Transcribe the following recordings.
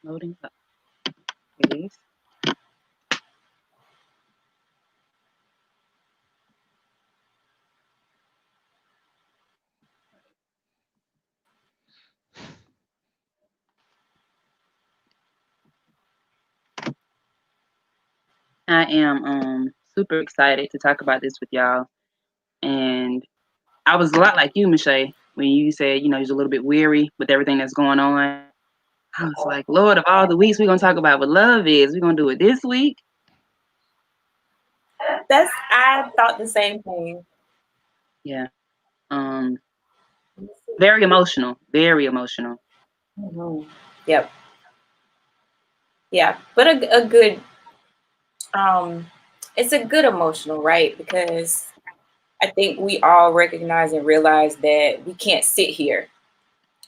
Loading up, please. I am super excited to talk about this with y'all. And I was a lot like you, Michelle, when you said, you know, you're a little bit weary with everything that's going on. I was like, Lord, of all the weeks we're gonna talk about what love is, we're gonna do it this week. I thought the same thing. Yeah. Um, very emotional. Very emotional. Yep. Yeah, but a good it's a good emotional, right? Because I think we all recognize and realize that we can't sit here.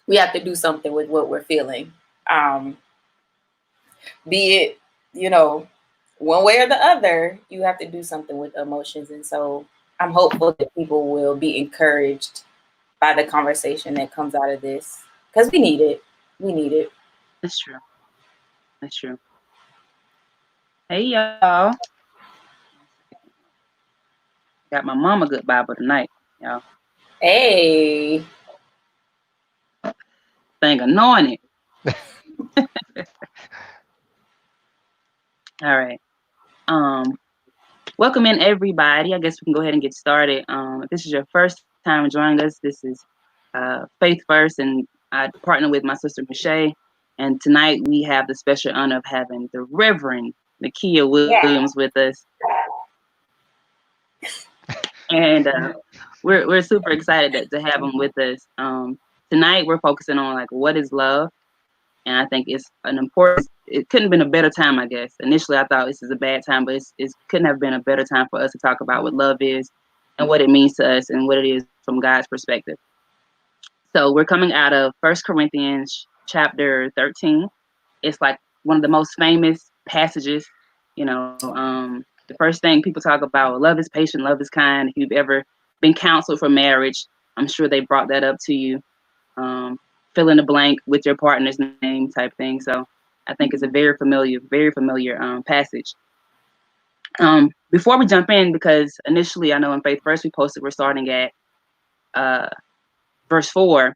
We have to do something with what we're feeling. Um, be it, you know, one way or the other, you have to do something with emotions. And so I'm hopeful that people will be encouraged by the conversation that comes out of this because we need it. We need it. That's true. That's true. Hey y'all. Got my mama good Bible tonight, y'all. Hey. Thing anointed. All right. Um, welcome in everybody. I guess we can go ahead and get started. If this is your first time joining us, this is Faith First, and I partner with my sister Michelle. And tonight we have the special honor of having the Reverend Nakia Yeah. Williams with us. And we're super excited to have him with us. Tonight we're focusing on like what is love, and I think it's an important. It couldn't have been a better time, I guess. Initially, I thought this is a bad time, but it couldn't have been a better time for us to talk about what love is and what it means to us and what it is from God's perspective. So we're coming out of First Corinthians chapter 13. It's like one of the most famous passages. You know, the first thing people talk about, love is patient, love is kind. If you've ever been counseled for marriage, I'm sure they brought that up to you. Fill in the blank with your partner's name type thing. So I think it's a very familiar passage. Before we jump in, because initially I know in Faith First we posted we're starting at uh, verse 4.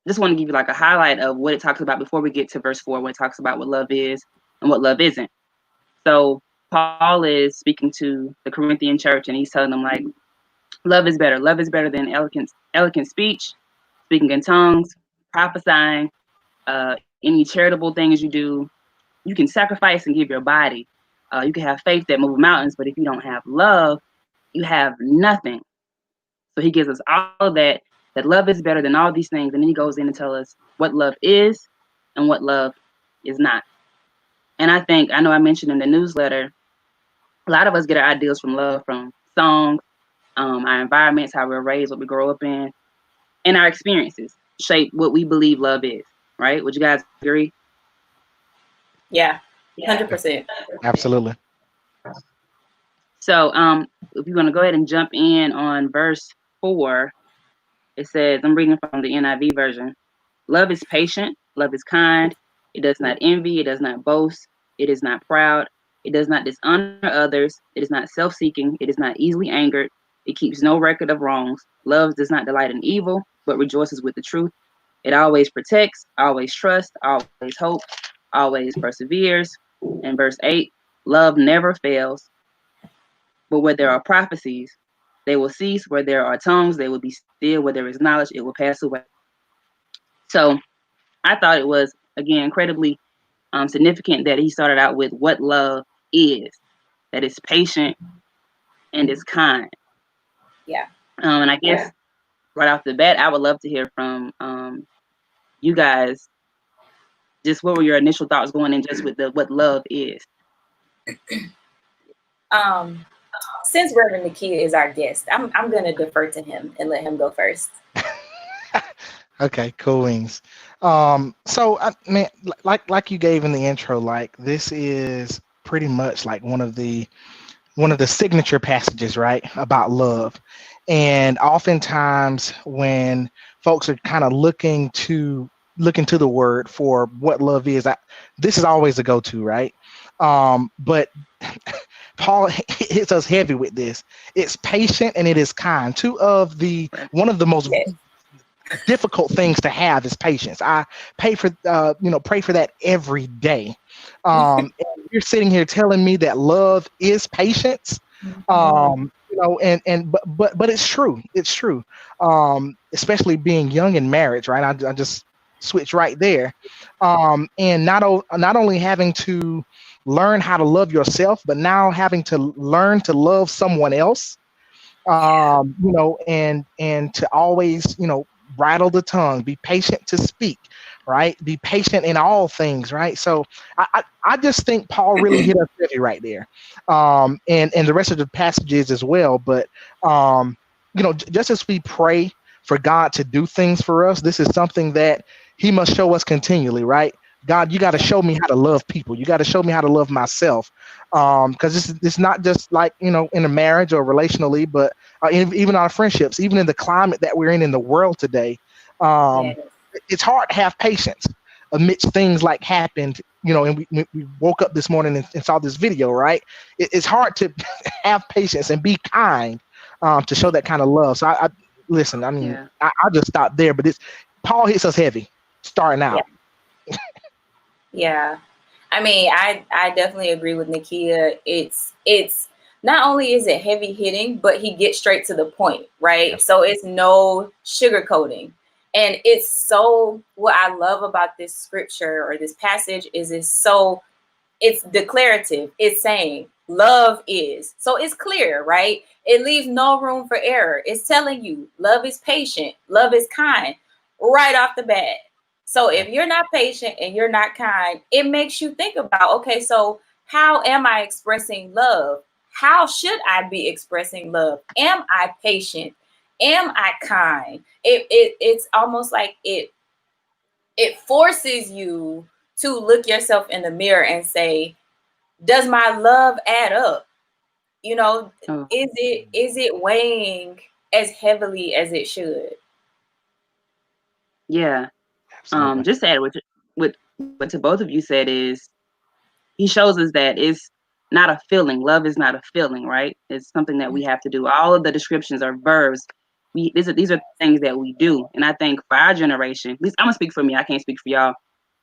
Just want to give you like a highlight of what it talks about before we get to verse 4, when it talks about what love is and what love isn't. So Paul is speaking to the Corinthian church and he's telling them like, love is better. Love is better than eloquent speech, speaking in tongues, prophesying, any charitable things you do. You can sacrifice and give your body. You can have faith that moves mountains, but if you don't have love, you have nothing. So he gives us all of that love is better than all these things. And then he goes in and tell us what love is and what love is not. And I know I mentioned in the newsletter, a lot of us get our ideas from love, from songs, our environments, how we're raised, what we grow up in, and our experiences shape what we believe love is, right? Would you guys agree? Yeah. 100%. Absolutely. So if you want to go ahead and jump in on verse 4, it says, I'm reading from the NIV version. Love is patient, love is kind, it does not envy, it does not boast, it is not proud, it does not dishonor others, it is not self-seeking, it is not easily angered, it keeps no record of wrongs. Love does not delight in evil, but rejoices with the truth. It always protects, always trusts, always hopes, always perseveres. And verse 8, love never fails, but where there are prophecies, they will cease. Where there are tongues, they will be still. Where there is knowledge, it will pass away. So I thought it was, again, incredibly significant that he started out with what love is, that it's patient and it's kind. Yeah. And I guess right off the bat, I would love to hear from you guys. Just what were your initial thoughts going in just with what love is? Since Reverend Nakia is our guest, I'm gonna defer to him and let him go first. Okay, cool wings. So I mean, like you gave in the intro, like this is pretty much like one of the signature passages, right, about love. And oftentimes when folks are kind of looking to look into the word for what love is, this is always a go-to, right? But Paul hits us heavy with this. It's patient and it is kind. One of the most Yes. difficult things to have is patience. I pray for that every day. And you're sitting here telling me that love is patience. But it's true. It's true. Especially being young in marriage, right? I just switch right there. And not only having to learn how to love yourself, but now having to learn to love someone else. And to always, bridle the tongue, be patient to speak, right? Be patient in all things, right? So I just think Paul really hit us heavy right there, and the rest of the passages as well. But just as we pray for God to do things for us, this is something that He must show us continually, right? God, you got to show me how to love people. You got to show me how to love myself, because it's not just like in a marriage or relationally, but even our friendships, even in the climate that we're in the world today. Yes. It's hard to have patience amidst things like happened, and we woke up this morning and saw this video, right? It's hard to have patience and be kind, to show that kind of love. So I listen, I mean, Yeah. I'll just stop there, but Paul hits us heavy starting out. Yeah. I mean, I definitely agree with Nakia. It's not only is it heavy hitting, but he gets straight to the point, right? Yes. So it's no sugarcoating. And it's so, what I love about this scripture or this passage is it's declarative. It's saying love is. So it's clear, right? It leaves no room for error. It's telling you love is patient, love is kind right off the bat. So if you're not patient and you're not kind, it makes you think about, okay, so how am I expressing love? How should I be expressing love? Am I patient? Am I kind? It's almost like it forces you to look yourself in the mirror and say, does my love add up? Oh, Is it weighing as heavily as it should? yeah. Absolutely. Just to add what to both of you said is he shows us that it's not a feeling. Love is not a feeling, right? It's something that we have to do. All of the descriptions are verbs. These are things that we do. And I think for our generation, at least I'm gonna speak for me, I can't speak for y'all,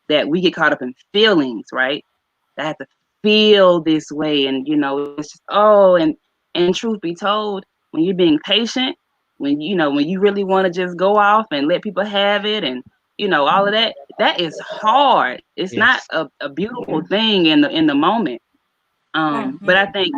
that we get caught up in feelings, right? That I have to feel this way. And it's just and truth be told, when you're being patient, when you really want to just go off and let people have it and all of that, that is hard. It's not Yes. a beautiful thing in the moment. But I think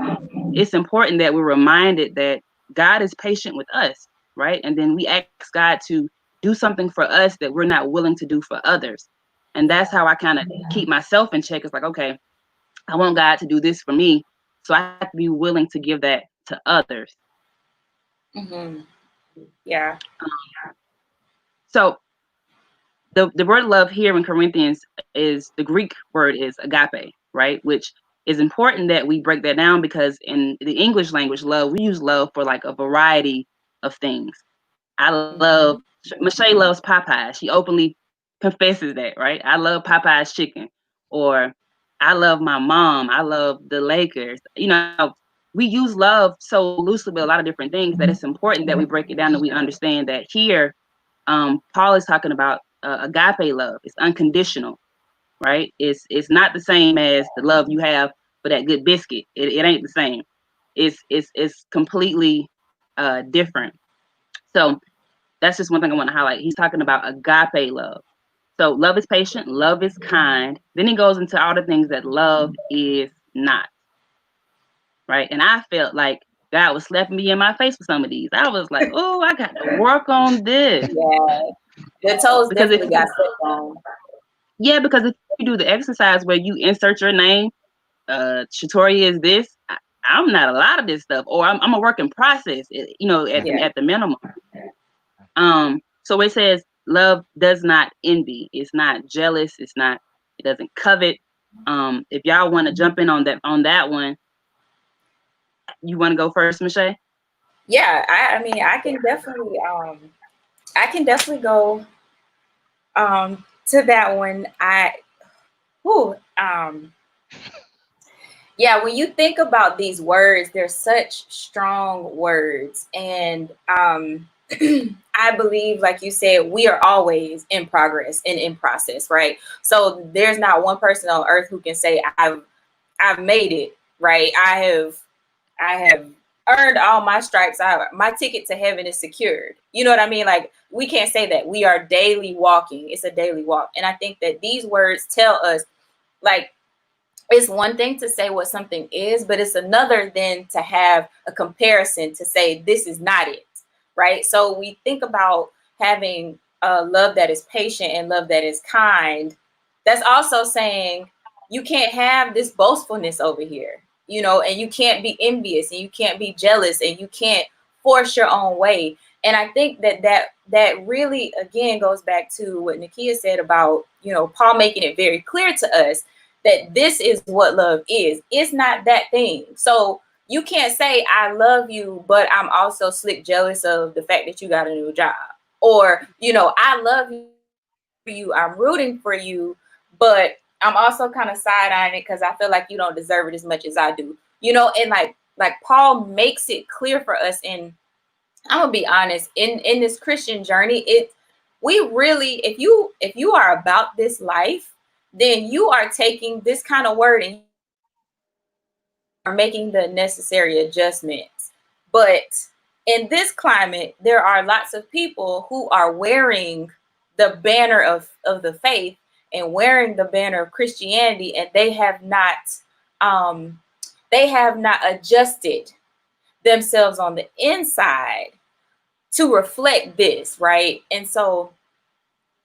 it's important that we're reminded that God is patient with us, right? And then we ask God to do something for us that we're not willing to do for others. And that's how I kind of keep myself in check. It's like, okay, I want God to do this for me, so I have to be willing to give that to others. Mm-hmm. Yeah. So the word love here in Corinthians is, the Greek word is agape, right? Which is important that we break that down, because in the English language, love, we use love for like a variety of things. Michelle loves Popeyes. She openly confesses that, right? I love Popeyes chicken. Or I love my mom. I love the Lakers. We use love so loosely with a lot of different things that it's important that we break it down and we understand that here, Paul is talking about agape love. It's unconditional, right? It's not the same as the love you have for that good biscuit. It ain't the same. It's completely different. So that's just one thing I want to highlight. He's talking about agape love. So love is patient, love is kind. Then he goes into all the things that love is not, right? And I felt like God was slapping me in my face with some of these. I was like, oh, I got to work on this. Yeah. The toes Because definitely got stepped on. because if you do the exercise where you insert your name, Shatoria is this, I'm not a lot of this stuff, or I'm a work in process, at the minimum. So it says love does not envy. It's not jealous. It doesn't covet. If y'all want to jump in on that one, you want to go first, Michelle? Yeah, I mean, I can definitely go. to that one, yeah, when you think about these words, they're such strong words. And I believe, like you said, we are always in progress and in process, right? So there's not one person on earth who can say, I've made it, right? I have earned all my stripes. My ticket to heaven is secured. You know what I mean? Like, we can't say that. We are daily walking. It's a daily walk. And I think that these words tell us, like, it's one thing to say what something is, but it's another then to have a comparison to say this is not it, right? So we think about having a love that is patient and love that is kind. That's also saying you can't have this boastfulness over here, you know, and you can't be envious and you can't be jealous and you can't force your own way. And I think that really, again, goes back to what Nakia said about, you know, Paul making it very clear to us that this is what love is. It's not that thing. So you can't say, I love you, but I'm also slick jealous of the fact that you got a new job. Or, you know, I love you, I'm rooting for you, but I'm also kind of side-eyeing it because I feel like you don't deserve it as much as I do. You know, and like Paul makes it clear for us. And I'm gonna be honest, in this Christian journey, we really, if you are about this life, then you are taking this kind of word and are making the necessary adjustments. But in this climate, there are lots of people who are wearing the banner of the faith and wearing the banner of Christianity, and they have not adjusted themselves on the inside to reflect this, right? And so,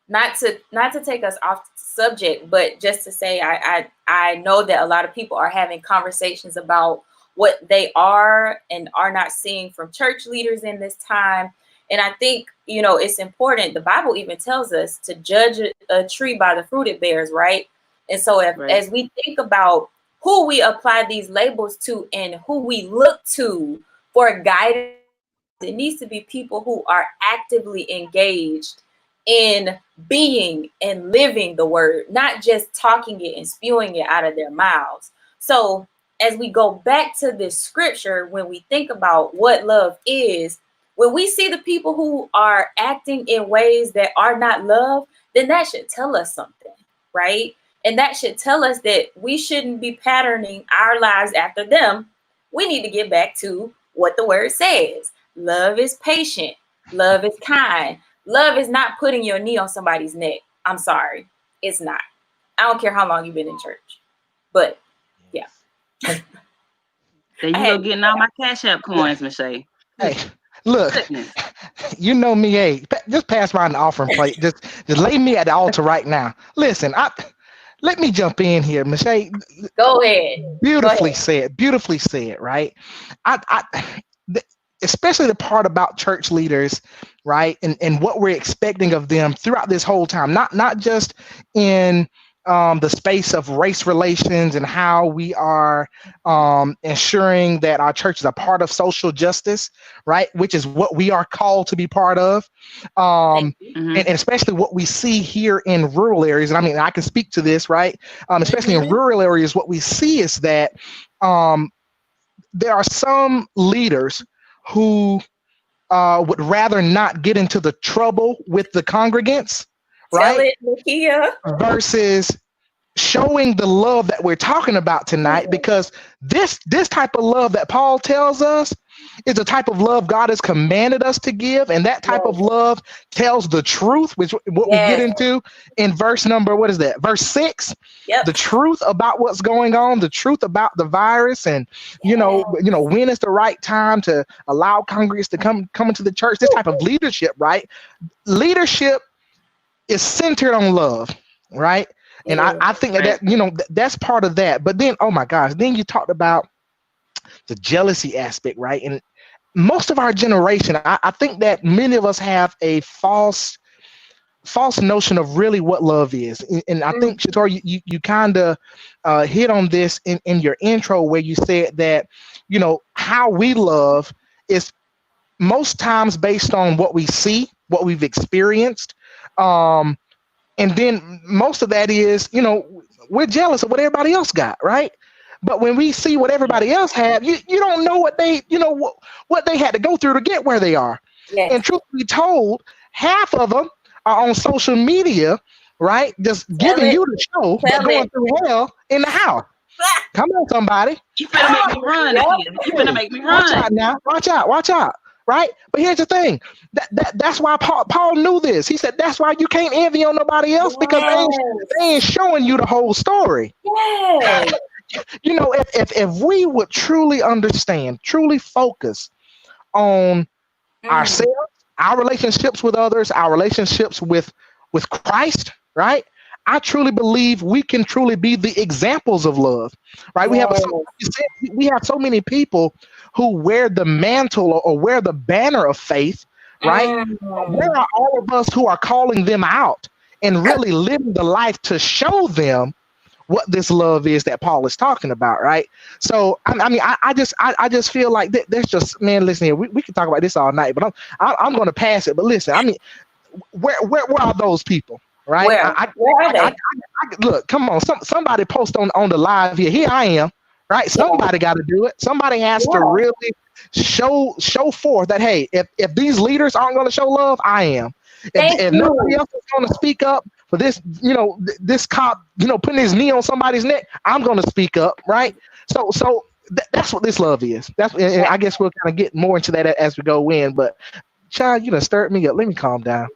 not to take us off subject, but just to say, I know that a lot of people are having conversations about what they are and are not seeing from church leaders in this time. And I think, you know, it's important. The Bible even tells us to judge a tree by the fruit it bears, right? And so as we think about who we apply these labels to and who we look to for guidance, it needs to be people who are actively engaged in being and living the word, not just talking it and spewing it out of their mouths. So as we go back to this scripture, when we think about what love is, when we see the people who are acting in ways that are not love, then that should tell us something, right? And that should tell us that we shouldn't be patterning our lives after them. We need to get back to what the word says. Love is patient. Love is kind. Love is not putting your knee on somebody's neck. I'm sorry. It's not. I don't care how long you've been in church. But yeah. There you go, getting all my Cash App coins, Michelle. Hey, look, you know me, hey, just pass by an offering plate. Just lay me at the altar right now. Listen, let me jump in here, Michelle. Go ahead. Beautifully said, right? Especially the part about church leaders, right? And what we're expecting of them throughout this whole time, not just in the space of race relations and how we are ensuring that our church is a part of social justice, right? Which is what we are called to be part of. And especially what we see here in rural areas. And I mean, I can speak to this, right? Especially in rural areas, what we see is that there are some leaders who would rather not get into the trouble with the congregants, right? Versus showing the love that we're talking about tonight, because this type of love that Paul tells us is the type of love God has commanded us to give, and that type of love tells the truth, which what we get into in verse number, what is that? Verse 6. The truth about what's going on, the truth about the virus, and you know when is the right time to allow congregants to come into the church. This type of leadership, right? Leadership is centered on love, right? And I think that that's part of that. But then, oh my gosh, then you talked about the jealousy aspect, right? And most of our generation, I think that many of us have a false notion of really what love is. And I think, Shator, you kind of hit on this in your intro, where you said that, how we love is most times based on what we see, what we've experienced. And then most of that is, we're jealous of what everybody else got, right? But when we see what everybody else had, you don't know what they, what they had to go through to get where they are. Yes. And truth be told, half of them are on social media, right? Just giving you the show, but going through hell in the house. Come on, somebody. You finna make me run. You finna make me run. Watch out now. Watch out. Right? But here's the thing. That's why Paul knew this. He said that's why you can't envy on nobody else, because they ain't showing you the whole story. Yes. If we would truly understand, truly focus on ourselves, our relationships with others, our relationships with Christ, right? I truly believe we can truly be the examples of love, right? Yes. We have so many people who wear the mantle or wear the banner of faith, right? Where are all of us who are calling them out and really living the life to show them what this love is that Paul is talking about, right? So I just feel like there's just, man, listen here, we can talk about this all night, but I'm going to pass it. But listen, I mean, where are those people, right? Where are they? Look, come on, somebody post on the live here. Here I am, right? Somebody got to do it. Somebody has to really show forth that, hey, if these leaders aren't going to show love, I am. If nobody else is going to speak up for this, this cop, putting his knee on somebody's neck, I'm going to speak up, right? So that's what this love is. And I guess we'll kind of get more into that as we go in. But, child, you done stirred me up. Let me calm down.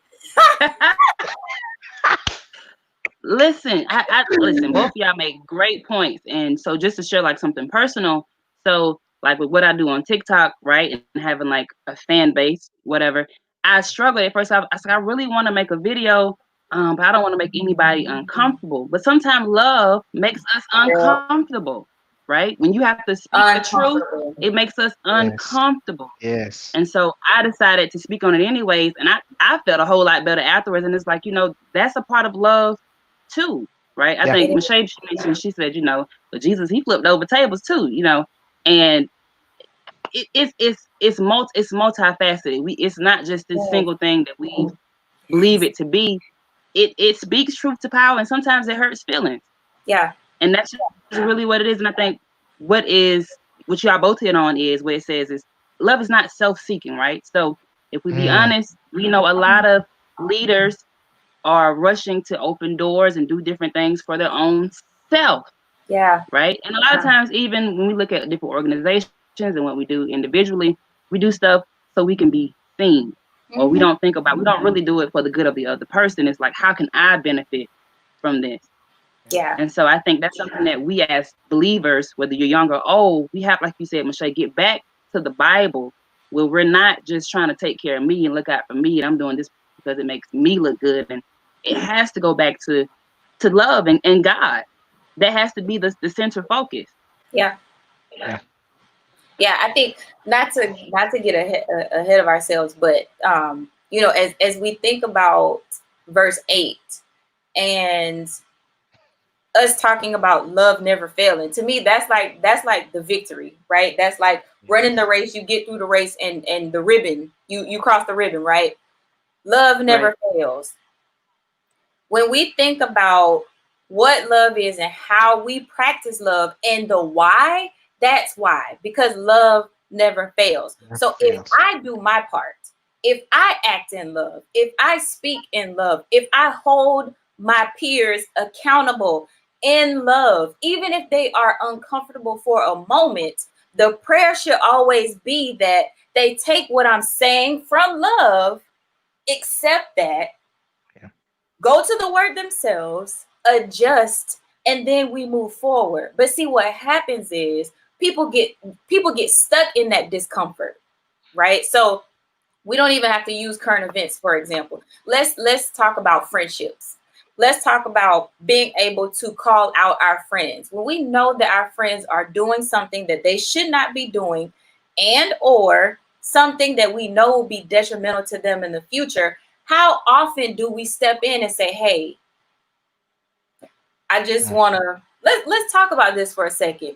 Listen, I listen. Both of y'all make great points, and so just to share like something personal. So like with what I do on TikTok, right, and having like a fan base, whatever. I struggled at first. I said I really want to make a video, but I don't want to make anybody uncomfortable. But sometimes love makes us uncomfortable, right? When you have to speak the truth, it makes us uncomfortable. Yes. And so I decided to speak on it anyways, and I felt a whole lot better afterwards. And it's like, that's a part of love too, right? I think Michelle mentioned, she said, but Jesus, he flipped over tables too, and it's multifaceted. It's not just this single thing that we believe it to be. It speaks truth to power, and sometimes it hurts feelings. Yeah. And that's just really what it is. And I think what y'all both hit on is what it says is love is not self-seeking, right? So if we be honest, we know a lot of leaders are rushing to open doors and do different things for their own self. Yeah. Right. And a lot of times, even when we look at different organizations and what we do individually, we do stuff so we can be seen. Or we don't really do it for the good of the other person. It's like, how can I benefit from this? Yeah. And so I think that's something that we as believers, whether you're young or old, we have, like you said, Michelle, get back to the Bible where we're not just trying to take care of me and look out for me. And I'm doing this because it makes me look good. And it has to go back to love and God. That has to be the center focus. Yeah. I think not to get ahead of ourselves, but as we think about verse 8 and us talking about love never failing, to me that's like the victory, right? That's like running the race. You get through the race and the ribbon, you cross the ribbon, right? Love never fails. When we think about what love is and how we practice love and the why, that's why, because love never fails. If I do my part, if I act in love, if I speak in love, if I hold my peers accountable in love, even if they are uncomfortable for a moment, the prayer should always be that they take what I'm saying from love, accept that, go to the word themselves, adjust, and then we move forward. But see, what happens is people get stuck in that discomfort, right? So we don't even have to use current events, for example. Let's talk about friendships. Let's talk about being able to call out our friends. When we know that our friends are doing something that they should not be doing, and or something that we know will be detrimental to them in the future, how often do we step in and say, hey, I just want to, let's talk about this for a second.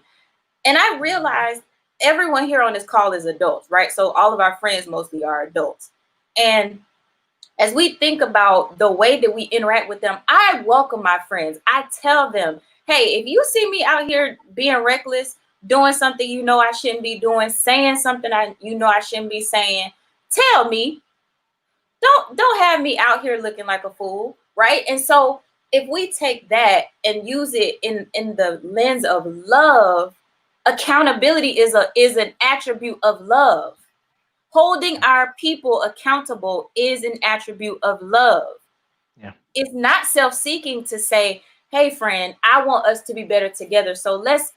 And I realize everyone here on this call is adults, right? So all of our friends mostly are adults. And as we think about the way that we interact with them, I welcome my friends. I tell them, hey, if you see me out here being reckless, doing something I shouldn't be doing, saying something I shouldn't be saying, tell me. Don't have me out here looking like a fool, right? And so if we take that and use it in the lens of love, accountability is an attribute of love. Holding our people accountable is an attribute of love. Yeah. It's not self-seeking to say, hey friend, I want us to be better together, so let's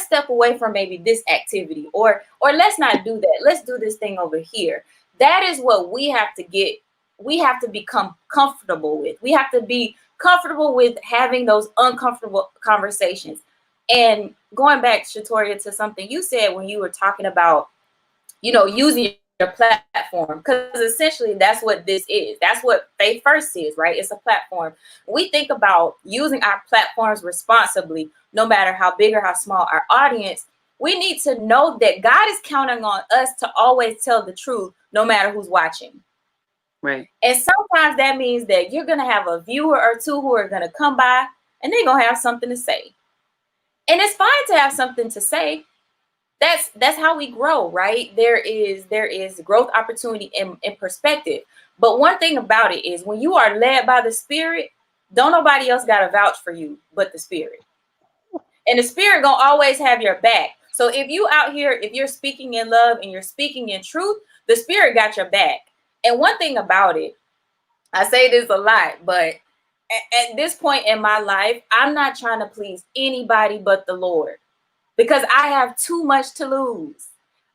step away from maybe this activity, or let's not do that, let's do this thing over here. That is what we have to become comfortable with. We have to be comfortable with having those uncomfortable conversations. And going back, Shatoria, to something you said when you were talking about using your platform, because essentially that's what this is. That's what Faith First is, right? It's a platform. We think about using our platforms responsibly, no matter how big or how small our audience. We need to know that God is counting on us to always tell the truth, no matter who's watching. Right. And sometimes that means that you're going to have a viewer or two who are going to come by and they're going to have something to say. And it's fine to have something to say. That's how we grow, right? There is growth opportunity in perspective. But one thing about it is, when you are led by the Spirit, don't nobody else got to vouch for you but the Spirit. And the Spirit gonna always have your back. So if you out here, if you're speaking in love and you're speaking in truth, the Spirit got your back. And one thing about it, I say this a lot, but at this point in my life, I'm not trying to please anybody but the Lord, because I have too much to lose.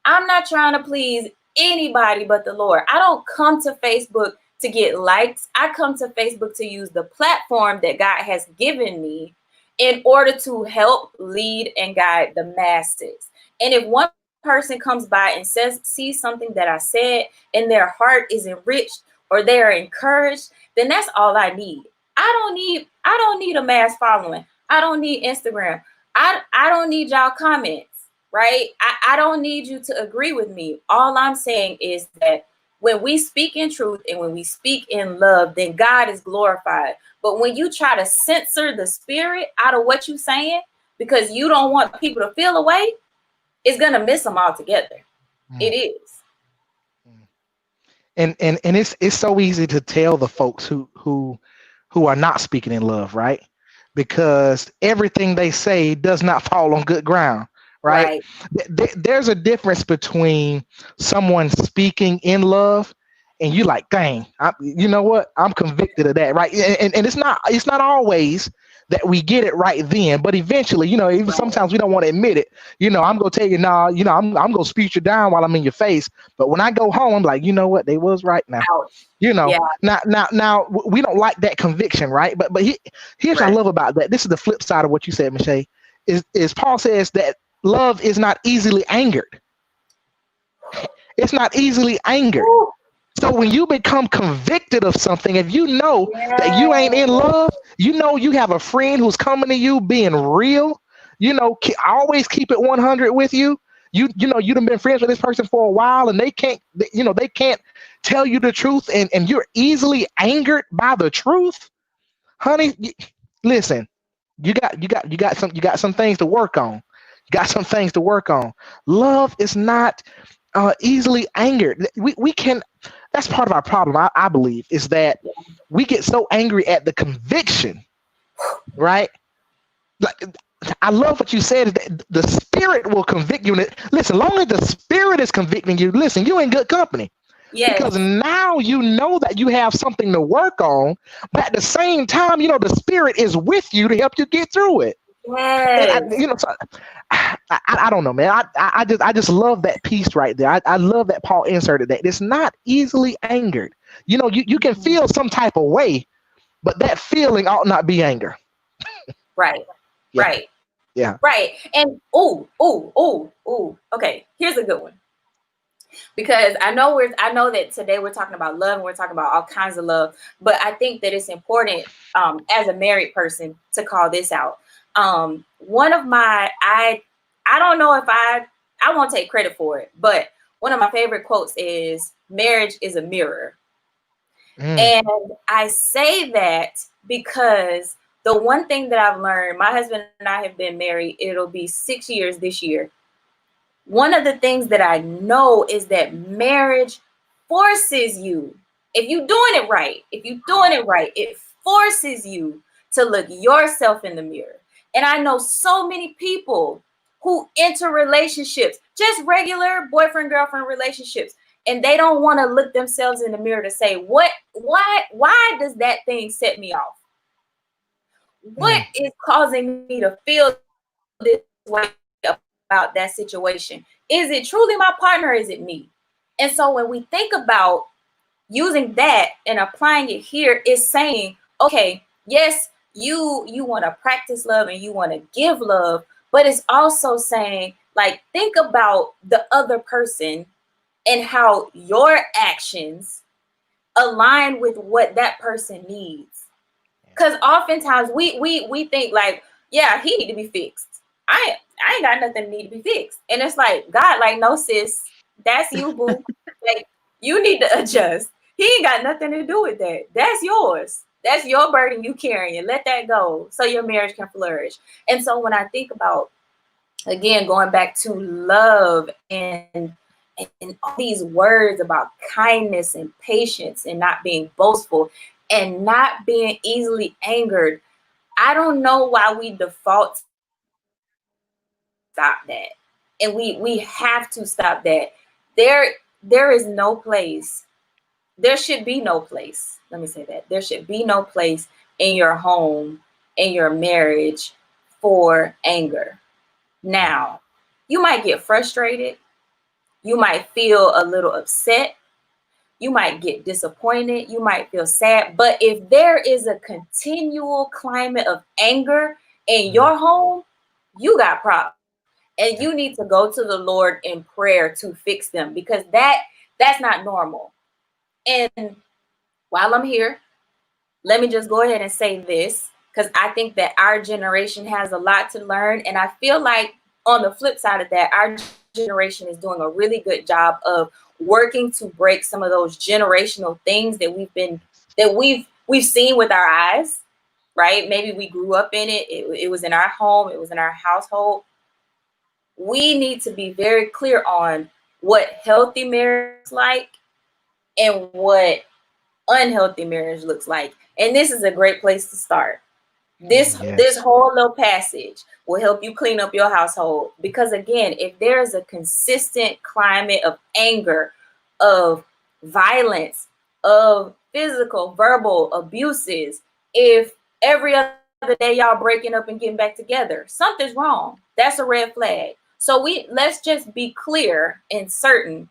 I'm not trying to please anybody but the Lord. I don't come to Facebook to get likes. I come to Facebook to use the platform that God has given me in order to help lead and guide the masses. And if one person comes by and sees something that I said and their heart is enriched or they are encouraged, then that's all I need. I don't need a mass following. I don't need Instagram. I don't need y'all comments, right? I don't need you to agree with me. All I'm saying is that when we speak in truth and when we speak in love, then God is glorified. But when you try to censor the Spirit out of what you're saying because you don't want people to feel away, it's gonna miss them altogether. It is. And it's so easy to tell the folks who are not speaking in love, right? Because everything they say does not fall on good ground, right? There's a difference between someone speaking in love and you like, dang, you know what? I'm convicted of that, right? And it's not always that we get it right then, but eventually, even sometimes we don't want to admit it. I'm gonna tell you, nah, I'm gonna speak you down while I'm in your face. But when I go home, I'm like, you know what? They was right now. Now we don't like that conviction, right? But here's what I love about that. This is the flip side of what you said, Michelle. Is Paul says that love is not easily angered. It's not easily angered. So when you become convicted of something, if you know that you ain't in love, you have a friend who's coming to you being real, always keep it 100 with you. You done been friends with this person for a while and they can't tell you the truth and you're easily angered by the truth. Honey, listen, you got some things to work on. You got some things to work on. Love is not easily angered. We can. That's part of our problem, I believe, is that we get so angry at the conviction, right? Like, I love what you said. That the Spirit will convict you. Listen, long as the Spirit is convicting you, listen, you in good company. Yes. Because now you know that you have something to work on, but at the same time, the Spirit is with you to help you get through it. Yes. I don't know, man. I just love that piece right there. I love that Paul inserted that. It's not easily angered. You can feel some type of way, but that feeling ought not be anger. Right. Yeah. Right. Yeah. Right. And okay, here's a good one. Because I know that today we're talking about love and we're talking about all kinds of love, but I think that it's important as a married person to call this out. One of my, I don't know if I won't take credit for it, but one of my favorite quotes is, marriage is a mirror. And I say that because the one thing that I've learned, my husband and I have been married, it'll be 6 years this year. One of the things that I know is that marriage forces you, if you're doing it right, it forces you to look yourself in the mirror. And I know so many people who enter relationships, just regular boyfriend, girlfriend relationships, and they don't want to look themselves in the mirror to say, why does that thing set me off? What is causing me to feel this way about that situation? Is it truly my partner, or is it me? And so when we think about using that and applying it here, is saying, okay, yes, you want to practice love and you want to give love, but it's also saying, like, think about the other person and how your actions align with what that person needs. Because oftentimes we think like, yeah, he need to be fixed. I ain't got nothing need to be fixed. And it's like, God, like, no, sis, that's you, boo. Like, you need to adjust. He ain't got nothing to do with that. That's yours. That's your burden you carrying. Let that go so your marriage can flourish. And so when I think about, again, going back to love and all these words about kindness and patience and not being boastful and not being easily angered, I don't know why we default stop that. And we have to stop that. There is no place. There should be no place. Let me say that. There should be no place in your home, in your marriage, for anger. Now, you might get frustrated. You might feel a little upset. You might get disappointed. You might feel sad. But if there is a continual climate of anger in your home, you got problems. And you need to go to the Lord in prayer to fix them, because that's not normal. And while I'm here, let me just go ahead and say this, because I think that our generation has a lot to learn. And I feel like on the flip side of that, our generation is doing a really good job of working to break some of those generational things that we've seen with our eyes, right? Maybe we grew up in it. It was in our home. It was in our household. We need to be very clear on what healthy marriage is like and what unhealthy marriage looks like. And this is a great place to start. This whole little passage will help you clean up your household, because again, if there's a consistent climate of anger, of violence, of physical, verbal abuses, if every other day y'all breaking up and getting back together, something's wrong. That's a red flag. So let's just be clear and certain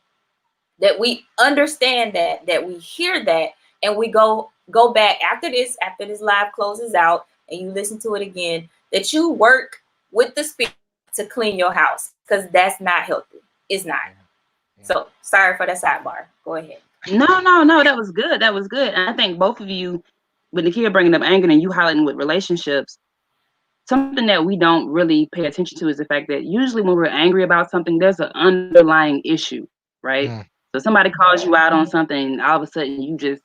that we understand that we hear that, and we go back after this live closes out and you listen to it again, that you work with the Spirit to clean your house, because that's not healthy. It's not. Yeah. So sorry for that sidebar. Go ahead. No, that was good. That was good. And I think both of you, when the kid bringing up anger and you highlighting with relationships, something that we don't really pay attention to is the fact that usually when we're angry about something, there's an underlying issue, right? So somebody calls you out on something, and all of a sudden you just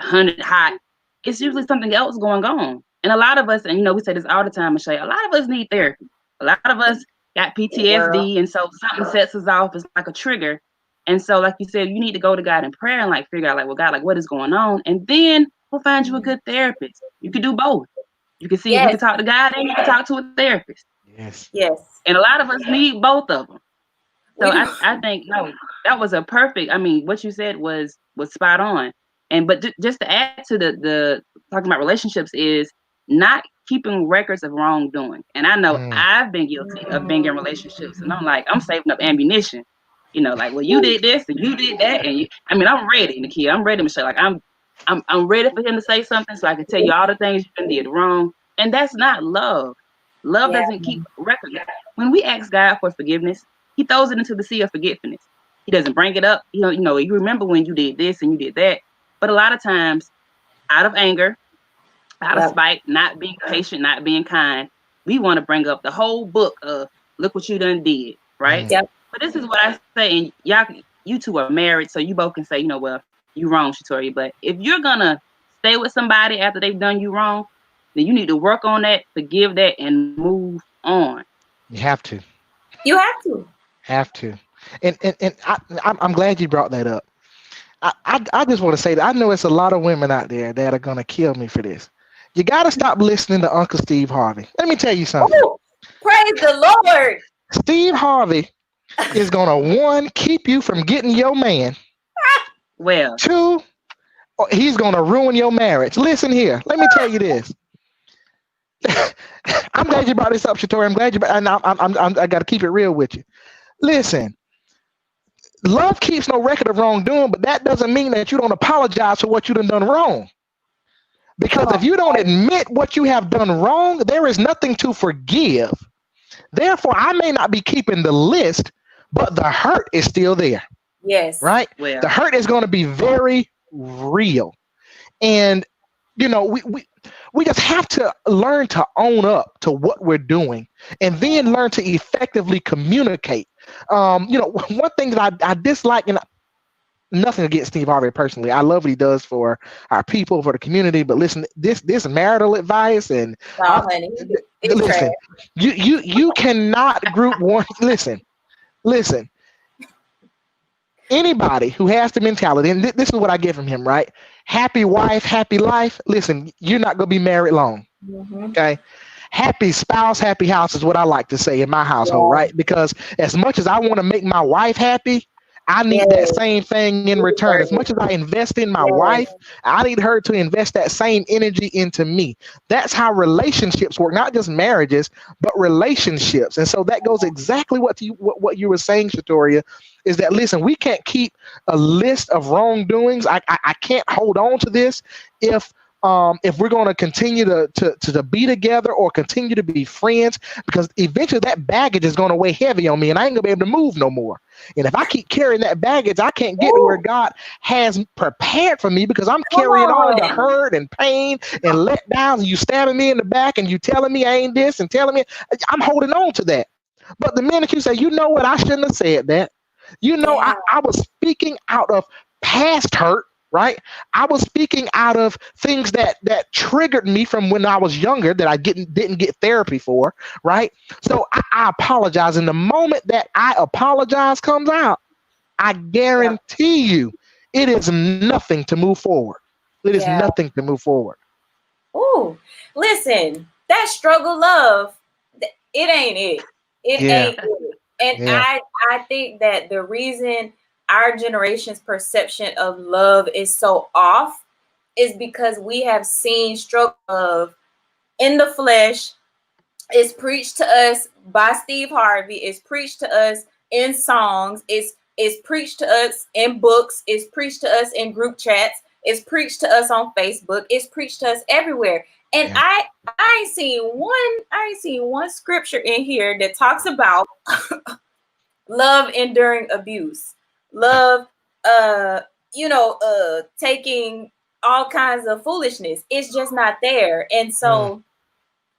100 hot. It's usually something else going on. And a lot of us, and we say this all the time, Michelle, a lot of us need therapy. A lot of us got PTSD, and so something sets us off. It's like a trigger. And so, like you said, you need to go to God in prayer and like figure out, like, well, God, like, what is going on? And then we'll find you a good therapist. You can do both. You can see if you can talk to God and you can talk to a therapist. Yes. And a lot of us need both of them. So I think, no, that was a perfect, what you said was spot on. But just to add to the talking about relationships is not keeping records of wrongdoing. And I know I've been guilty of being in relationships, and I'm like, I'm saving up ammunition. Like, well, you did this and you did that, and I'm ready, Nakia. I'm ready, Michelle. Like, I'm ready for him to say something so I can tell you all the things you did wrong. And that's not love. Love doesn't keep record. When we ask God for forgiveness, He throws it into the sea of forgetfulness. He doesn't bring it up. You remember when you did this and you did that. But a lot of times, out of anger, out of spite, not being patient, not being kind, we want to bring up the whole book of look what you done did, right? Yep. But this is what I say, and y'all, you two are married, so you both can say, well, you wrong, Shatoria. But if you're gonna stay with somebody after they've done you wrong, then you need to work on that, forgive that, and move on. You have to. You have to. Have to. And I'm glad you brought that up. I just want to say that I know it's a lot of women out there that are going to kill me for this. You got to stop listening to Uncle Steve Harvey. Let me tell you something. Ooh, praise the Lord. Steve Harvey is going to, one, keep you from getting your man. Well, Two, he's going to ruin your marriage. Listen here. Let me tell you this. I'm glad you brought this up, Shatoria. I'm glad you brought, and I got to keep it real with you. Listen, love keeps no record of wrongdoing, but that doesn't mean that you don't apologize for what you done wrong. Because if you don't admit what you have done wrong, there is nothing to forgive. Therefore, I may not be keeping the list, but the hurt is still there. Yes. Right? well, The hurt is going to be very real. And, you know, we just have to learn to own up to what we're doing and then learn to effectively communicate. You know, one thing that I dislike, and nothing against Steve Harvey personally. I love what he does for our people, for the community. But listen, this marital advice and No, honey. It's listen, trash. you cannot group one. Listen. Anybody who has the mentality, and this is what I get from him, right? Happy wife, happy life. Listen, you're not gonna be married long. Mm-hmm. Okay. Happy spouse, happy house is what I like to say in my household, Yeah. right? Because as much as I want to make my wife happy, I need that same thing in return. As much as I invest in my wife, I need her to invest that same energy into me. That's how relationships work, not just marriages, but relationships. And so that goes exactly what you were saying, Shatoria, is that, listen, we can't keep a list of wrongdoings. I can't hold on to this if we're going to continue to be together or continue to be friends, because eventually that baggage is going to weigh heavy on me and I ain't going to be able to move no more. And if I keep carrying that baggage, I can't get to where God has prepared for me, because I'm carrying on the hurt and pain and letdowns, and you stabbing me in the back and you telling me I ain't this and telling me I'm holding on to that. But the minute you say, you know what, I shouldn't have said that. You know, I was speaking out of past hurt. Right? I was speaking out of things that triggered me from when I was younger that I didn't get therapy for, right? So I apologize. And the moment that I apologize comes out, I guarantee you it is nothing to move forward. It is nothing to move forward. Ooh, listen, that struggle love, it ain't it. It ain't it. And I think that the reason our generation's perception of love is so off is because we have seen struggle love in the flesh. It's preached to us by Steve Harvey. It's preached to us in songs. It's preached to us in books. It's preached to us in group chats. It's preached to us on Facebook. It's preached to us everywhere. And I ain't seen one scripture in here that talks about love enduring abuse. Love, taking all kinds of foolishness. It's just not there. And so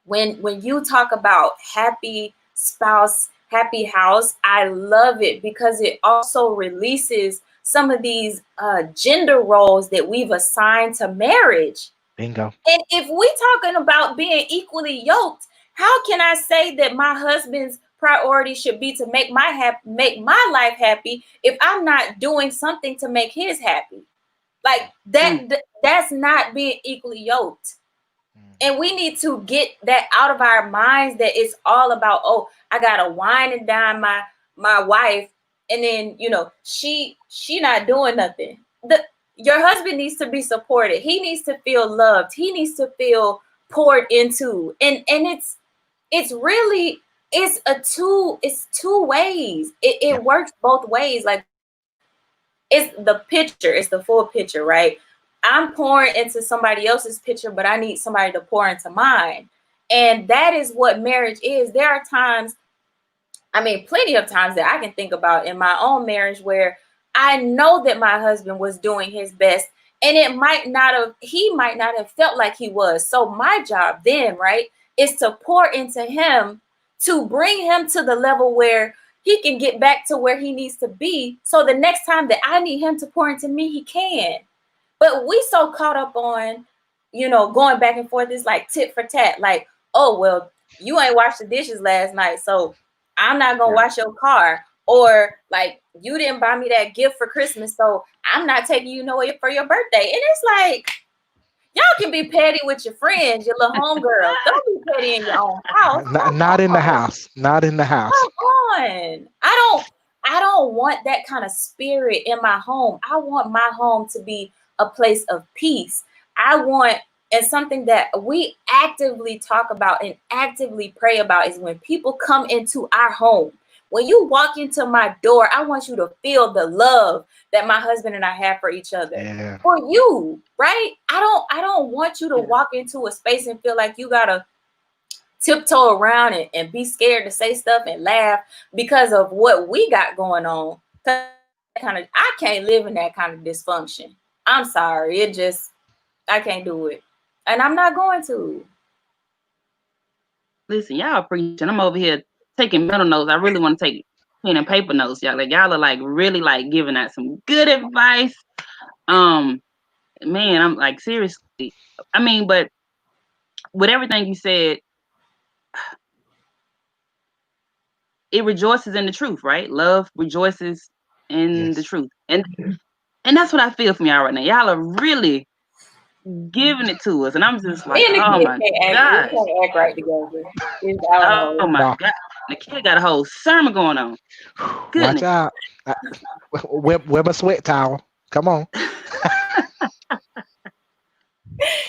when you talk about happy spouse, happy house, I love it because it also releases some of these gender roles that we've assigned to marriage. Bingo. And if we're talking about being equally yoked, how can I say that my husband's priority should be to make my life happy if I'm not doing something to make his happy? Like that's not being equally yoked. And we need to get that out of our minds, that it's all about, oh, I gotta wine and dine my wife, and then she not doing nothing. Your husband needs to be supported. He needs to feel loved. He needs to feel poured into. And it's really two ways. It works both ways. Like it's the full picture, right? I'm pouring into somebody else's picture, but I need somebody to pour into mine. And that is what marriage is. There are times, plenty of times that I can think about in my own marriage where I know that my husband was doing his best, and he might not have felt like he was. So my job then, right, is to pour into him, to bring him to the level where he can get back to where he needs to be. So the next time that I need him to pour into me, he can. But we so caught up on, going back and forth. It's like tit for tat. Like, oh, well, you ain't washed the dishes last night, so I'm not going to wash your car. Or like, you didn't buy me that gift for Christmas, so I'm not taking you nowhere for your birthday. And it's like, y'all can be petty with your friends, your little homegirls. Don't be petty in your own house. Not in the house. Not in the house. Come on. I don't want that kind of spirit in my home. I want my home to be a place of peace. And something that we actively talk about and actively pray about is when people come into our home. When you walk into my door, I want you to feel the love that my husband and I have for each other. Yeah. For you, right? I don't want you to walk into a space and feel like you gotta tiptoe around and be scared to say stuff and laugh because of what we got going on. I can't live in that kind of dysfunction. I'm sorry. I can't do it. And I'm not going to. Listen, y'all preaching. I'm over here taking mental notes. I really want to take pen and paper notes, y'all. Like, y'all are like really like giving out some good advice. Man, I'm like, seriously. I mean, but with everything you said, it rejoices in the truth, right? Love rejoices in the truth. And that's what I feel from y'all right now. Y'all are really giving it to us. And I'm just like, oh my God. We can't act right together. Oh my God. The kid got a whole sermon going on. Goodness. Watch out. Whip a sweat towel. Come on.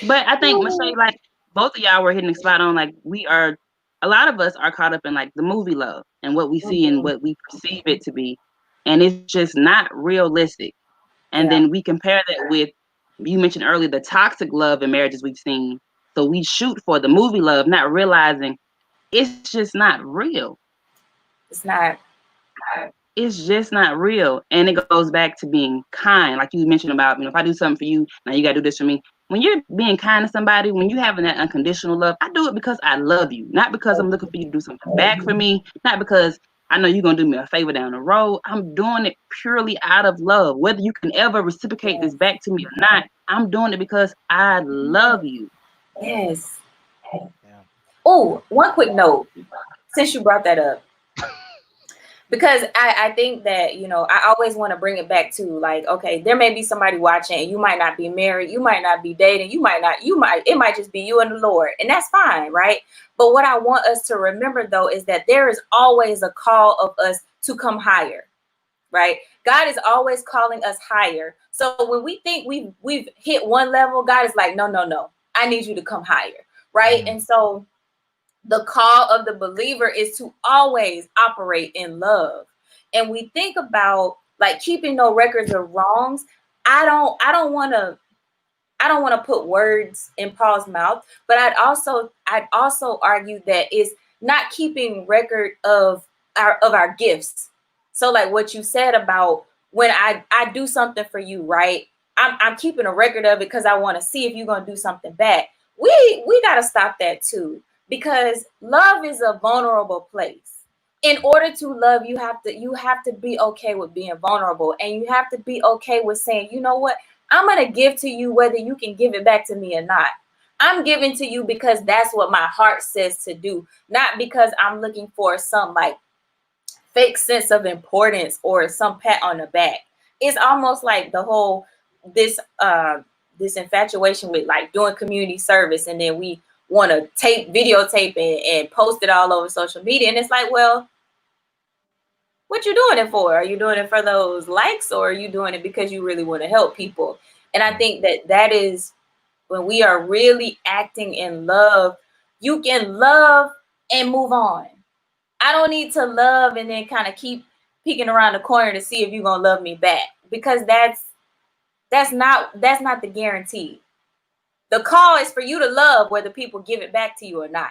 But I think, Michelle, like both of y'all were hitting the spot on. Like a lot of us are caught up in like the movie love and what we see and what we perceive it to be. And it's just not realistic. And then we compare that with, you mentioned earlier, the toxic love in marriages we've seen. So we shoot for the movie love, not realizing it's just not real. It's not. It's just not real. And it goes back to being kind. Like you mentioned about, if I do something for you, now you got to do this for me. When you're being kind to somebody, when you having that unconditional love, I do it because I love you, not because I'm looking for you to do something back for me, not because I know you're going to do me a favor down the road. I'm doing it purely out of love. Whether you can ever reciprocate this back to me or not, I'm doing it because I love you. Yes. Yeah. Oh, one quick note, since you brought that up. Because I think that, I always want to bring it back to like, okay, there may be somebody watching and you might not be married. You might not be dating. It might just be you and the Lord. And that's fine, right? But what I want us to remember, though, is that there is always a call of us to come higher, right? God is always calling us higher. So when we think we've hit one level, God is like, no, I need you to come higher, right? Mm-hmm. And so the call of the believer is to always operate in love. And we think about like keeping no records of wrongs. I don't want to put words in Paul's mouth, but I'd also argue that is not keeping record of our gifts. So like what you said about when I do something for you, right? I'm keeping a record of it because I want to see if you're going to do something back. We got to stop that too. Because love is a vulnerable place. In order to love, you have to be okay with being vulnerable, and you have to be okay with saying, you know what, I'm going to give to you whether you can give it back to me or not. I'm giving to you because that's what my heart says to do, not because I'm looking for some like fake sense of importance or some pat on the back. It's almost like the whole this infatuation with like doing community service, and then we want to videotape and post it all over social media. And it's like, well, what you doing it for? Are you doing it for those likes, or are you doing it because you really want to help people? And I think that is when we are really acting in love, you can love and move on. I don't need to love and then kind of keep peeking around the corner to see if you're going to love me back, because that's not the guarantee. The call is for you to love whether people give it back to you or not.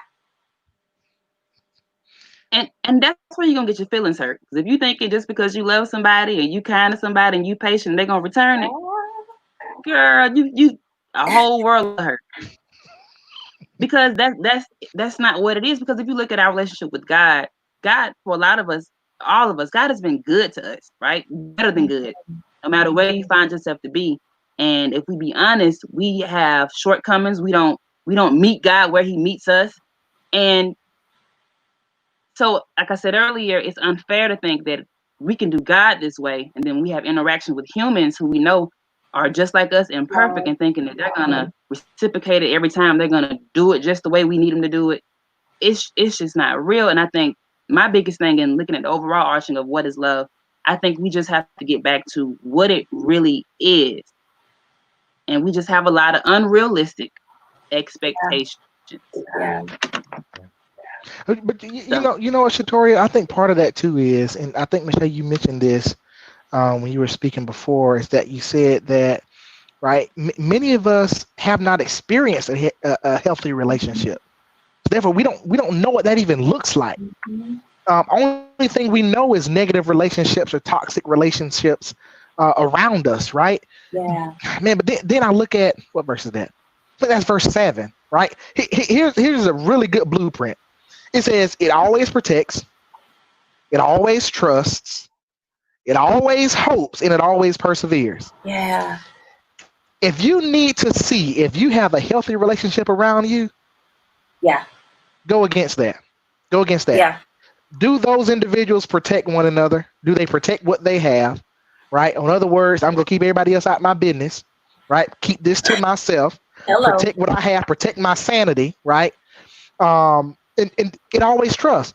And that's where you're going to get your feelings hurt. Because if you think it just because you love somebody and you kind to somebody and you patient, they're going to return it. Girl, you a whole world of hurt. Because that's not what it is. Because if you look at our relationship with God, for a lot of us, all of us. God has been good to us, right? Better than good, no matter where you find yourself to be. And if we be honest, we have shortcomings. We don't meet God where He meets us. And so, like I said earlier, it's unfair to think that we can do God this way, and then we have interaction with humans who we know are just like us, imperfect, and thinking that they're gonna reciprocate it every time. They're gonna do it just the way we need them to do it. It's just not real. And I think my biggest thing in looking at the overall arching of what is love, I think we just have to get back to what it really is, and we just have a lot of unrealistic expectations. Yeah. But you know what, Shatoria, I think part of that too is, and I think Michelle, you mentioned this when you were speaking before, is that you said that, right, many of us have not experienced a healthy relationship. Therefore, we don't know what that even looks like. Only thing we know is negative relationships or toxic relationships around us, right? Yeah. Man, but then I look at, what verse is that? I think that's verse 7, right? Here's a really good blueprint. It says, it always protects, it always trusts, it always hopes, and it always perseveres. Yeah. If you need to see if you have a healthy relationship around you, Yeah. go against that. Go against that. Yeah. Do those individuals protect one another? Do they protect what they have? Right? In other words, I'm going to keep everybody else out of my business. Right? Keep this to myself. Hello. Protect what I have. Protect my sanity. Right? And it always trusts.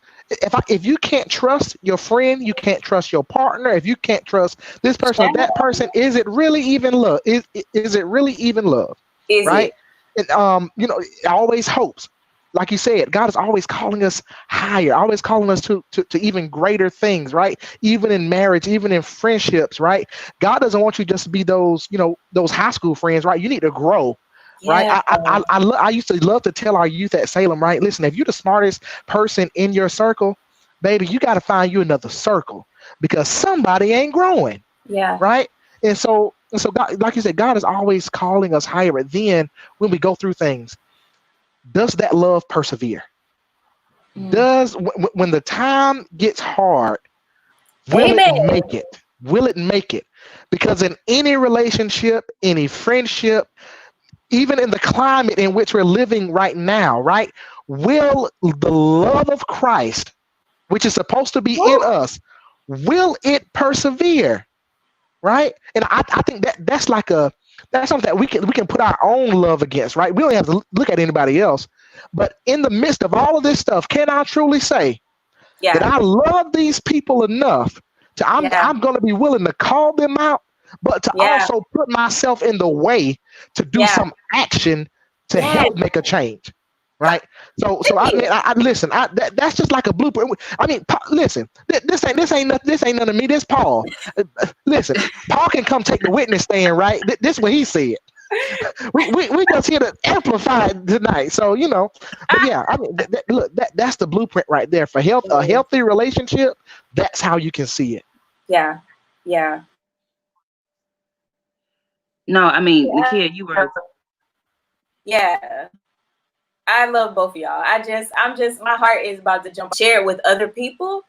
If you can't trust your friend, you can't trust your partner. If you can't trust this person or that person, is it really even love? Is it really even love? Is right? it? And it always hopes. Like you said, God is always calling us higher, always calling us to even greater things, right? Even in marriage, even in friendships, right? God doesn't want you just to be those high school friends, right? You need to grow. Right. Yeah. I used to love to tell our youth at Salem, right? Listen, if you're the smartest person in your circle, baby, you got to find you another circle because somebody ain't growing. Yeah. Right. And so God, like you said, God is always calling us higher. But then when we go through things, does that love persevere? Does when the time gets hard, will Amen. it make it? Will it make it? Because in any relationship, any friendship, even in the climate in which we're living right now, right? Will the love of Christ, which is supposed to be in us, will it persevere? Right? And I think that's something that we can put our own love against, right? We don't have to look at anybody else. But in the midst of all of this stuff, can I truly say that I love these people enough to I'm going to be willing to call them out, but to also put myself in the way to do some action to help make a change, right? So I mean, I listen. That's just like a blueprint. I mean, listen. This ain't none of me. This Paul. Listen, Paul can come take the witness stand, right? This is what he said. we just here to amplify it tonight. So but yeah, I mean, look, that's the blueprint right there for a healthy relationship. That's how you can see it. Yeah. Yeah. No, I mean, Nakia, you were. Yeah. I love both of y'all. My heart is about to jump, share it with other people.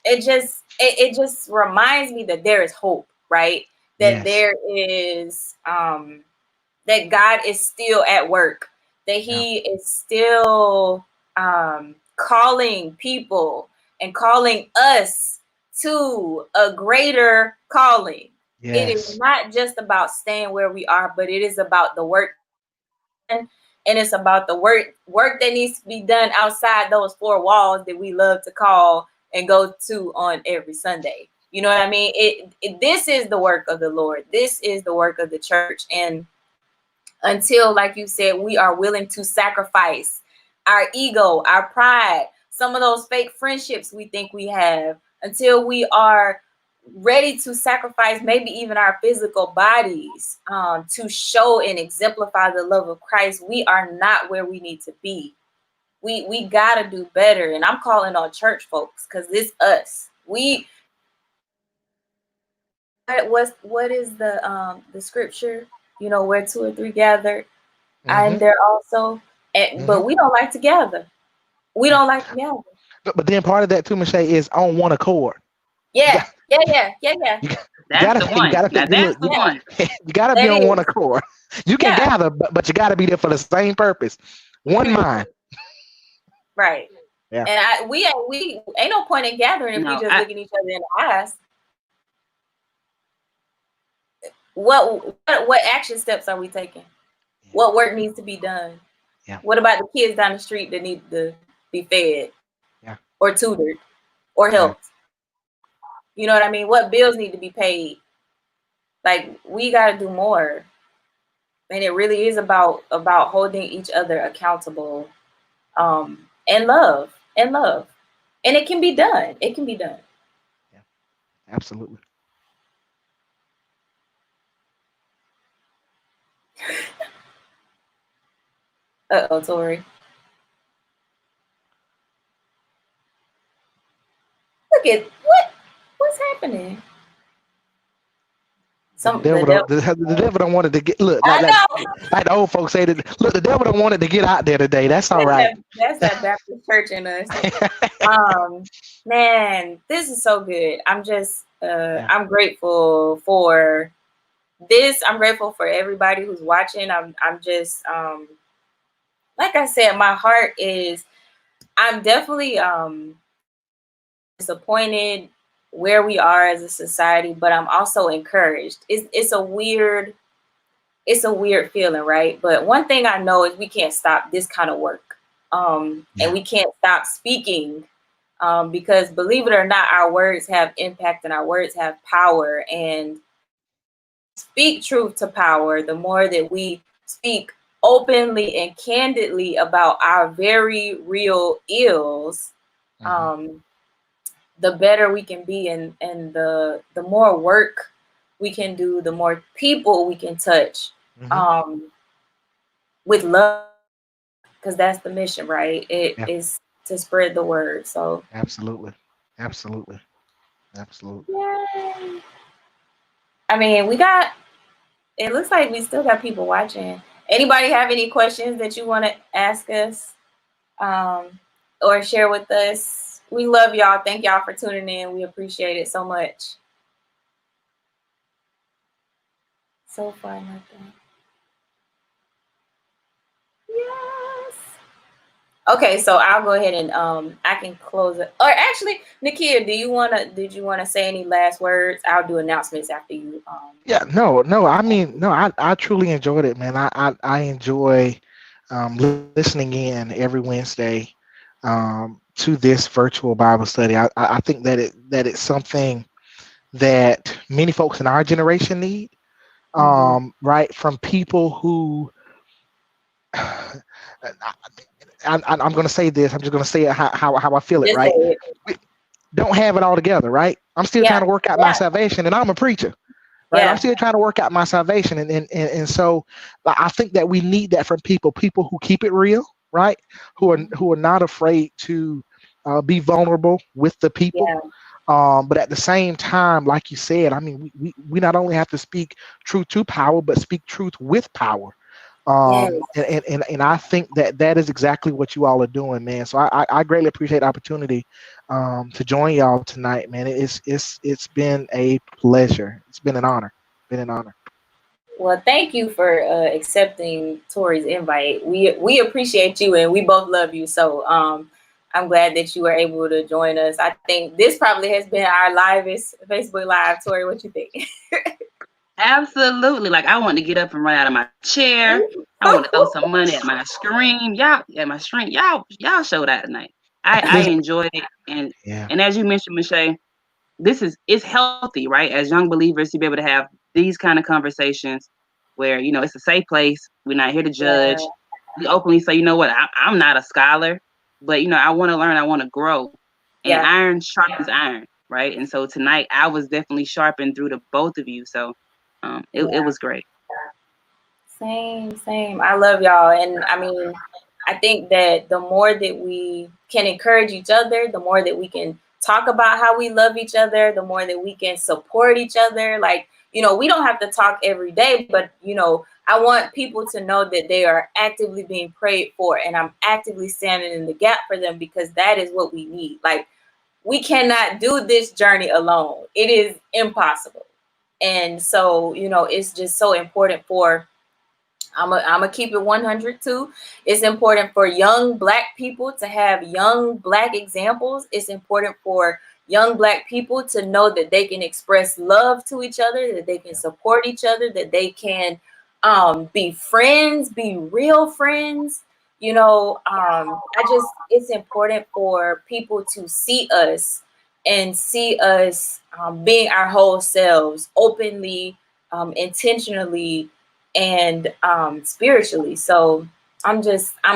It just reminds me that there is hope, right? That there is, that God is still at work, that He is still calling people and calling us to a greater calling. Yes. It is not just about staying where we are, but it is about the work, and it's about the work that needs to be done outside those four walls that we love to call and go to on every Sunday. You know what I mean? This is the work of the Lord. This is the work of the church. And until, like you said, we are willing to sacrifice our ego, our pride, some of those fake friendships we think we have, until we are ready to sacrifice maybe even our physical bodies to show and exemplify the love of Christ, we are not where we need to be. We gotta do better. And I'm calling on church folks, because this us. What is the scripture? Where two or three gathered, I'm there also. But we don't like to gather. We don't like to gather. But then part of that too, Michelle, is on one accord. Yeah, You yeah. That's the one. Now that's the you, one. you gotta be That on one is. accord. You can Yeah, gather, but you gotta be there for the same purpose. One mind. right. Yeah. And we ain't no point in gathering if we No, just looking each other in the eyes. What action steps are we taking? What work needs to be done? Yeah. What about the kids down the street that need to be fed? Yeah. Or tutored or helped? You know what I mean? What bills need to be paid? Like, we got to do more. And it really is about holding each other accountable, and love. And it can be done. It can be done. Yeah. Absolutely. Uh-oh, Tori. Look at what's happening. The devil don't wanted to get look I know. like the old folks say that look, the devil don't wanted to get out there today. That's all right. That's that Baptist church in us. Man, this is so good. I'm just I'm grateful for this. I'm grateful for everybody who's watching. I'm just like I said, my heart is, I'm definitely disappointed where we are as a society, but I'm also encouraged. It's a weird feeling, right? But one thing I know is we can't stop this kind of work. And we can't stop speaking, because believe it or not, our words have impact and our words have power. And speak truth to power. The more that we speak openly and candidly about our very real ills, the better we can be, and the more work we can do, the more people we can touch, with love, because that's the mission, right? It is to spread the word. So Absolutely. yay. I mean, it looks like we still got people watching. Anybody have any questions that you want to ask us, or share with us? We love y'all. Thank y'all for tuning in. We appreciate it so much. So far, nothing. Yes. Okay, so I'll go ahead and I can close it. Or actually, Nakia, did you wanna say any last words? I'll do announcements after you. I truly enjoyed it, man. I enjoy listening in every Wednesday to this virtual Bible study. I think that it's something that many folks in our generation need, right? From people who I'm going to say this. I'm just going to say it how I feel it, right? We don't have it all together, right? I'm still trying to work out my salvation, and I'm a preacher, right? I'm still trying to work out my salvation, and so I think that we need that from people who keep it real, right? Who are not afraid to be vulnerable with the people. But at the same time, like you said, I mean, we not only have to speak truth to power, but speak truth with power. And I think that is exactly what you all are doing, man. So I greatly appreciate the opportunity to join y'all tonight, man. It's been a pleasure. It's been an honor. Well, thank you for accepting Tori's invite. We appreciate you, and we both love you. So I'm glad that you were able to join us. I think this probably has been our livest Facebook Live. Tori, what you think? Absolutely. Like, I want to get up and run out of my chair. I want to throw some money at my screen. Y'all showed out tonight. I enjoyed it. And as you mentioned, Michelle, it's healthy, right? As young believers, to be able to have these kind of conversations where, it's a safe place. We're not here to judge. We openly say, you know what, I'm not a scholar, but I want to learn, I want to grow. And iron sharpens iron, right? And so tonight I was definitely sharpened through the both of you. So it was great. Same. I love y'all. And I mean, I think that the more that we can encourage each other, the more that we can talk about how we love each other, the more that we can support each other. Like, you know, we don't have to talk every day, but, you know, I want people to know that they are actively being prayed for, and I'm actively standing in the gap for them, because that is what we need. Like, we cannot do this journey alone. It is impossible. And so, you know, it's just so important for, I'm gonna keep it 100 too. It's important for young Black people to have young Black examples. It's important for young Black people to know that they can express love to each other, that they can support each other, that they can be friends, be real friends. You know, it's important for people to see us and see us being our whole selves, openly, intentionally, and spiritually. So I'm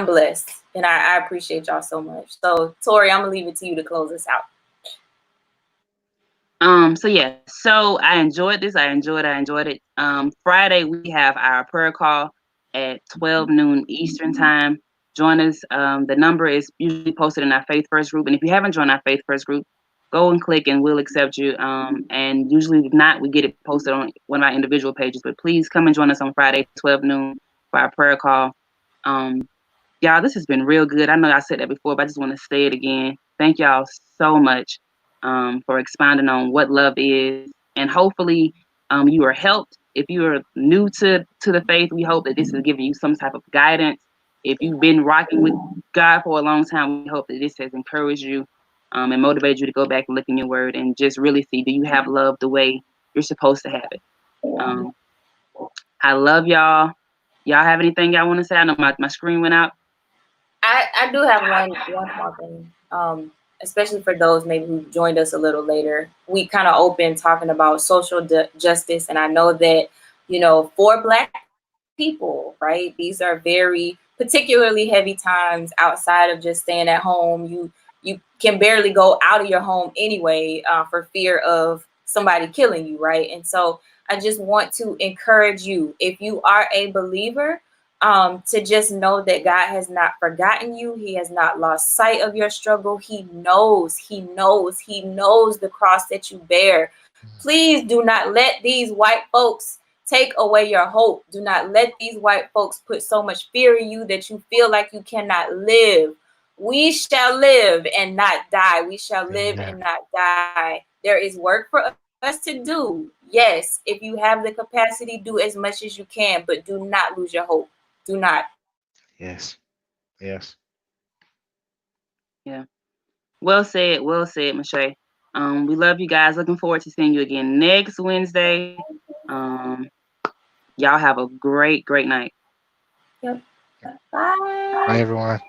blessed, and I appreciate y'all so much. So Tori, I'm gonna leave it to you to close us out. So yeah, so I enjoyed this. I enjoyed it. Friday we have our prayer call at 12 noon Eastern time. Join us. The number is usually posted in our Faith First group, and if you haven't joined our Faith First group, go and click, and we'll accept you. And usually, if not, we get it posted on one of our individual pages. But please come and join us on Friday, 12 noon, for our prayer call. Y'all, this has been real good. I know I said that before, but I just want to say it again. Thank y'all so much for expounding on what love is, and hopefully you are helped. If you are new to the faith, we hope that this is giving you some type of guidance. If you've been rocking with God for a long time, we hope that this has encouraged you and motivated you to go back and look in your word and just really see, do you have love the way you're supposed to have it? I love y'all. Y'all have anything y'all want to say? I know my screen went out. I do have one small thing, especially for those maybe who joined us a little later. We kind of opened talking about social justice, and I know that, you know, for Black people, right, these are very particularly heavy times outside of just staying at home. You can barely go out of your home anyway for fear of somebody killing you, right? And so I just want to encourage you, if you are a believer, to just know that God has not forgotten you. He has not lost sight of your struggle. He knows the cross that you bear. Please do not let these white folks take away your hope. Do not let these white folks put so much fear in you that you feel like you cannot live. We shall live and not die. We shall live and not die. There is work for us to do. Yes, if you have the capacity, do as much as you can, but do not lose your hope. Do not. Yes. Yeah. Well said, Michelle. We love you guys. Looking forward to seeing you again next Wednesday. Y'all have a great night. Yep. Bye. Bye, everyone.